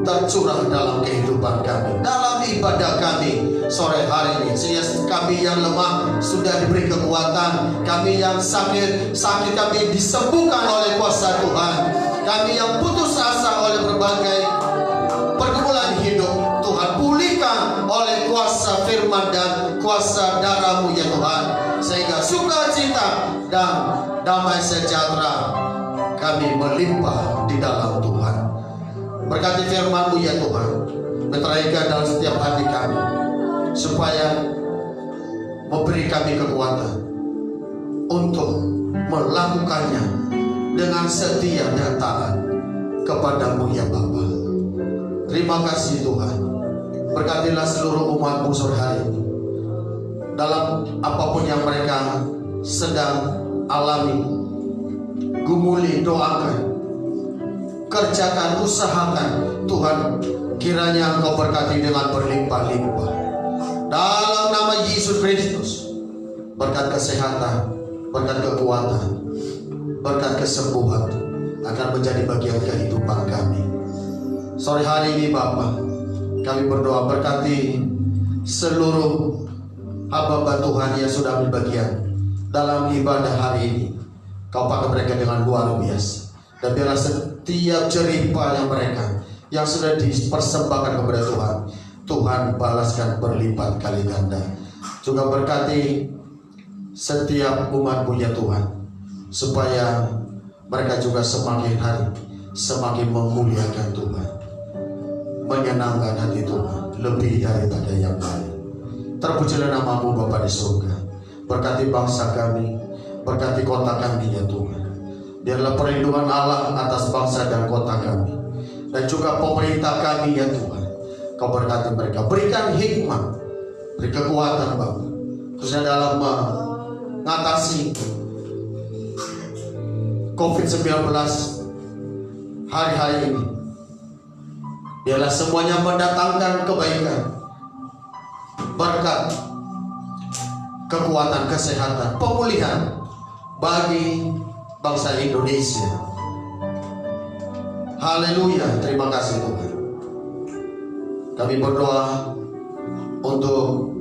tercurah dalam kehidupan kami, dalam ibadah kami sore hari ini. Sehingga kami yang lemah sudah diberi kekuatan, kami yang sakit kami disembuhkan oleh kuasa Tuhan, kami yang putus asa oleh berbagai pergumulan hidup, Tuhan pulihkan oleh kuasa firman dan kuasa darah-Mu ya Tuhan, sehingga sukacita dan damai sejahtera kami melimpah di dalam Tuhan. Berkati firman-Mu ya Tuhan, meteraikan dalam setiap hati kami, supaya memberi kami kekuatan untuk melakukannya dengan setia dan taat kepada-Mu ya Bapa. Terima kasih Tuhan. Berkatilah seluruh umat-Mu sore hari ini, dalam apapun yang mereka sedang alami, gumuli, doakan, kerjakan, usahakan Tuhan, kiranya Engkau berkati dengan berlimpah-limpah dalam nama Yesus Kristus. Berkat kesehatan, berkat kekuatan, berkat kesembuhan akan menjadi bagian kehidupan kami. Sore hari ini Bapa, kami berdoa, berkati seluruh hamba Tuhan yang sudah ambil bagian dalam ibadah hari ini. Kau pakai mereka dengan luar biasa, dan biarlah setiap jeripaya mereka yang sudah dipersembahkan kepada Tuhan, Tuhan balaskan berlipat kali ganda. Juga berkati setiap umat-Mu ya Tuhan, supaya mereka juga semakin hari semakin memuliakan Tuhan, menyenangkan hati Tuhan lebih daripada yang lain. Terpujilah nama-Mu Bapa di surga. Berkati bangsa kami, berkati kota kami ya Tuhan. Biarlah perlindungan Allah atas bangsa dan kota kami, dan juga pemerintah kami ya Tuhan. Kau berkati mereka, berikan hikmah, beri kekuatan Bapa, khususnya dalam mengatasi COVID-19 hari-hari ini. Biarlah semuanya mendatangkan kebaikan, berkat, kekuatan, kesehatan, pemulihan bagi bangsa Indonesia. Haleluya, terima kasih Tuhan. Kami berdoa untuk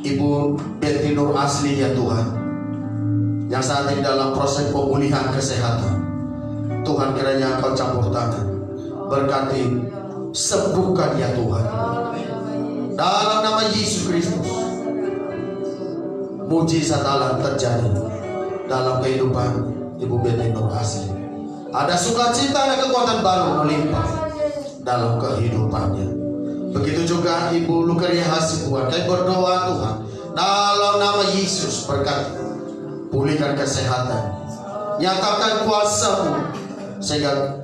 Ibu Betty Nur Asli ya Tuhan, yang saat ini dalam proses pemulihan kesehatan. Tuhan, kiranya Engkau campur tangan, berkati, sembuhkan ya Tuhan, dalam nama Yesus Kristus. Mujizat Allah terjadi dalam kehidupan Ibu Betty Nur Asli. Ada sukacita, ada kekuatan baru melimpah dalam kehidupannya. Begitu juga Ibu Lukeria Hasibuan. Kami berdoa Tuhan, dalam nama Yesus, berkati, pulihkan kesehatan, nyatakan kuasa-Mu, sehingga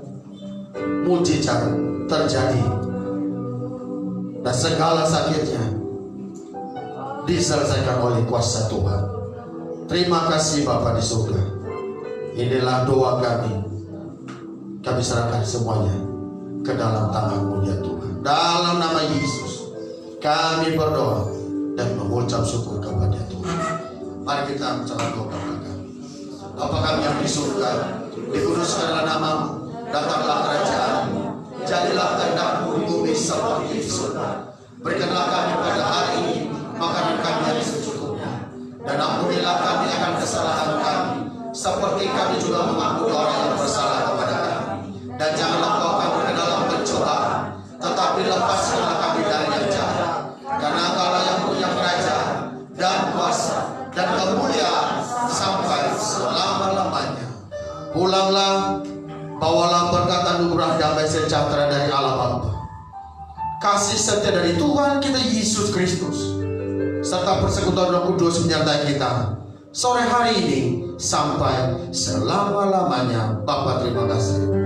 mujizat terjadi dan segala sakitnya diselesaikan oleh kuasa Tuhan. Terima kasih Bapa di surga. Inilah doa kami. Kami serahkan semuanya ke dalam tangan-Mu ya Tuhan. Dalam nama Yesus kami berdoa dan mengucap syukur kepada Tuhan. Mari kita ucapkan doa kami. Bapa kami yang di surga, dikuduskanlah nama-Mu, datanglah kerajaan-Mu, jadilah kehendak-Mu di bumi seperti di surga. Berikanlah kami pada hari ini makanan kami yang secukupnya, dan ampunilah kami akan kesalahan kami, seperti kami juga mengampuni orang yang bersalah kepada kami. Dan janganlah Kau kami ke dalam pencobaan, tetapi lepaskanlah kami dari yang jahat. Karena Engkau yang punya kerajaan dan kuasa dan kemuliaan sampai selama-lamanya. Pulanglah, bawalah berkat anugerah damai sejahtera dari Allah Bapa, kasih setia dari Tuhan kita Yesus Kristus, serta persekutuan Roh Kudus menyertai kita sore hari ini sampai selama-lamanya. Bapa, terima kasih.